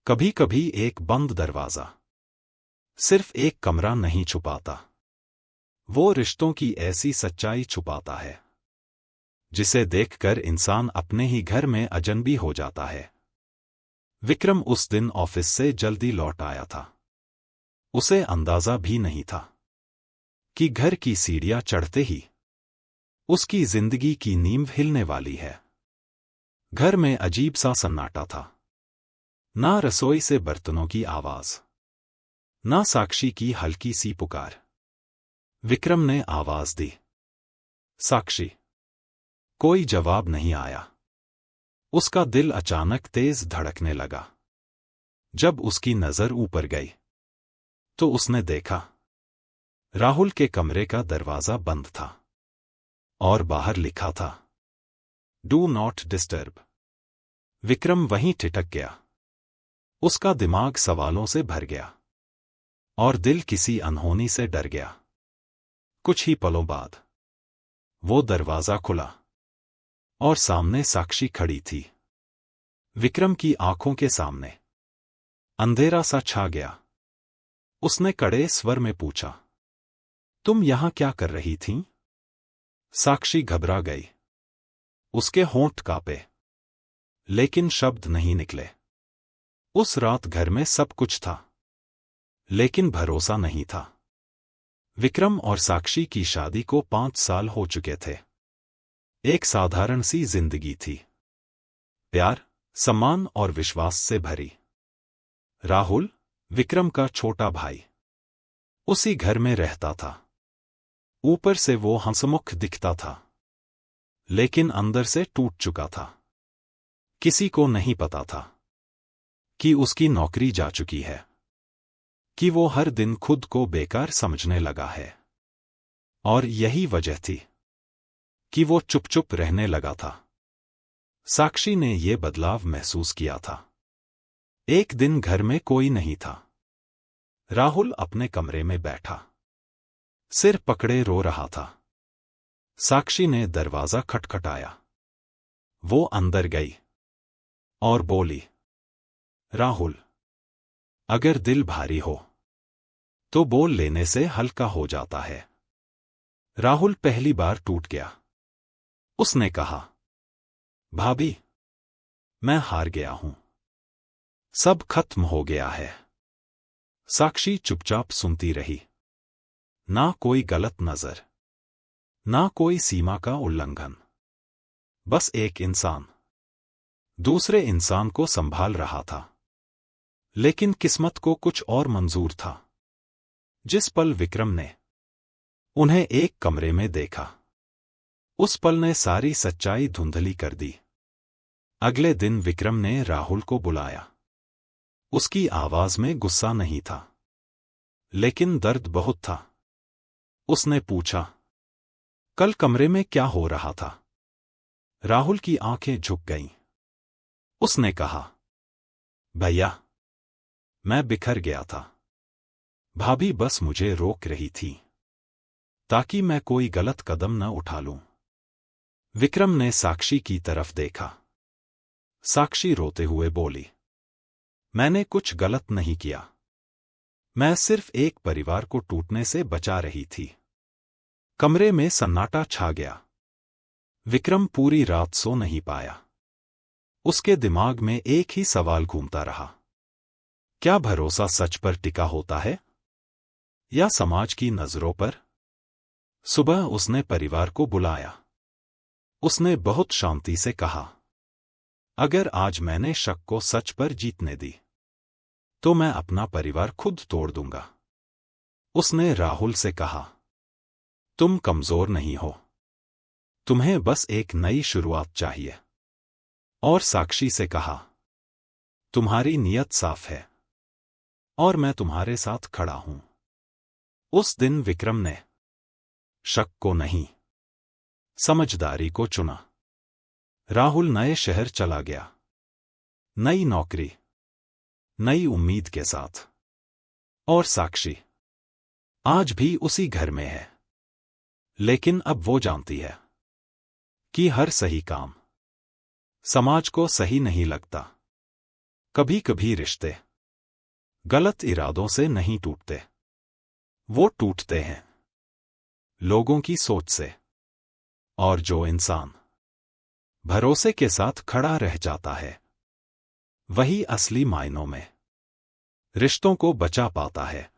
कभी कभी एक बंद दरवाजा सिर्फ एक कमरा नहीं छुपाता, वो रिश्तों की ऐसी सच्चाई छुपाता है जिसे देखकर इंसान अपने ही घर में अजनबी हो जाता है। विक्रम उस दिन ऑफिस से जल्दी लौट आया था। उसे अंदाजा भी नहीं था कि घर की सीढ़ियां चढ़ते ही उसकी जिंदगी की नींव हिलने वाली है। घर में अजीब सा सन्नाटा था, ना रसोई से बर्तनों की आवाज, ना साक्षी की हल्की सी पुकार। विक्रम ने आवाज दी, साक्षी। कोई जवाब नहीं आया। उसका दिल अचानक तेज धड़कने लगा। जब उसकी नजर ऊपर गई तो उसने देखा राहुल के कमरे का दरवाजा बंद था और बाहर लिखा था, डू नॉट डिस्टर्ब। विक्रम वहीं ठिठक गया। उसका दिमाग सवालों से भर गया और दिल किसी अनहोनी से डर गया। कुछ ही पलों बाद वो दरवाजा खुला और सामने साक्षी खड़ी थी। विक्रम की आंखों के सामने अंधेरा सा छा गया। उसने कड़े स्वर में पूछा, तुम यहां क्या कर रही थीं? साक्षी घबरा गई। उसके होंठ कांपे, लेकिन शब्द नहीं निकले। उस रात घर में सब कुछ था, लेकिन भरोसा नहीं था। विक्रम और साक्षी की शादी को 5 साल हो चुके थे। एक साधारण सी जिंदगी थी, प्यार, सम्मान और विश्वास से भरी। राहुल, विक्रम का छोटा भाई, उसी घर में रहता था। ऊपर से वो हंसमुख दिखता था, लेकिन अंदर से टूट चुका था। किसी को नहीं पता था कि उसकी नौकरी जा चुकी है, कि वो हर दिन खुद को बेकार समझने लगा है। और यही वजह थी कि वो चुप चुप रहने लगा था। साक्षी ने ये बदलाव महसूस किया था। एक दिन घर में कोई नहीं था। राहुल अपने कमरे में बैठा, सिर पकड़े रो रहा था। साक्षी ने दरवाजा खटखटाया। वो अंदर गई और बोली, राहुल, अगर दिल भारी हो तो बोल लेने से हल्का हो जाता है। राहुल पहली बार टूट गया। उसने कहा, भाभी, मैं हार गया हूं। सब खत्म हो गया है। साक्षी चुपचाप सुनती रही। ना कोई गलत नजर, ना कोई सीमा का उल्लंघन। बस एक इंसान दूसरे इंसान को संभाल रहा था। लेकिन किस्मत को कुछ और मंजूर था। जिस पल विक्रम ने उन्हें एक कमरे में देखा, उस पल ने सारी सच्चाई धुंधली कर दी। अगले दिन विक्रम ने राहुल को बुलाया। उसकी आवाज में गुस्सा नहीं था, लेकिन दर्द बहुत था। उसने पूछा, कल कमरे में क्या हो रहा था? राहुल की आंखें झुक गईं। उसने कहा, भैया, मैं बिखर गया था। भाभी बस मुझे रोक रही थी ताकि मैं कोई गलत कदम न उठा लूं। विक्रम ने साक्षी की तरफ देखा। साक्षी रोते हुए बोली, मैंने कुछ गलत नहीं किया। मैं सिर्फ एक परिवार को टूटने से बचा रही थी। कमरे में सन्नाटा छा गया। विक्रम पूरी रात सो नहीं पाया। उसके दिमाग में एक ही सवाल घूमता रहा, क्या भरोसा सच पर टिका होता है या समाज की नजरों पर? सुबह उसने परिवार को बुलाया। उसने बहुत शांति से कहा, अगर आज मैंने शक को सच पर जीतने दी तो मैं अपना परिवार खुद तोड़ दूंगा। उसने राहुल से कहा, तुम कमजोर नहीं हो, तुम्हें बस एक नई शुरुआत चाहिए। और साक्षी से कहा, तुम्हारी नीयत साफ है और मैं तुम्हारे साथ खड़ा हूं। उस दिन विक्रम ने शक को नहीं, समझदारी को चुना। राहुल नए शहर चला गया, नई नौकरी, नई उम्मीद के साथ। और साक्षी आज भी उसी घर में है, लेकिन अब वो जानती है कि हर सही काम समाज को सही नहीं लगता। कभी कभी रिश्ते गलत इरादों से नहीं टूटते, वो टूटते हैं लोगों की सोच से। और जो इंसान भरोसे के साथ खड़ा रह जाता है, वही असली मायनों में रिश्तों को बचा पाता है।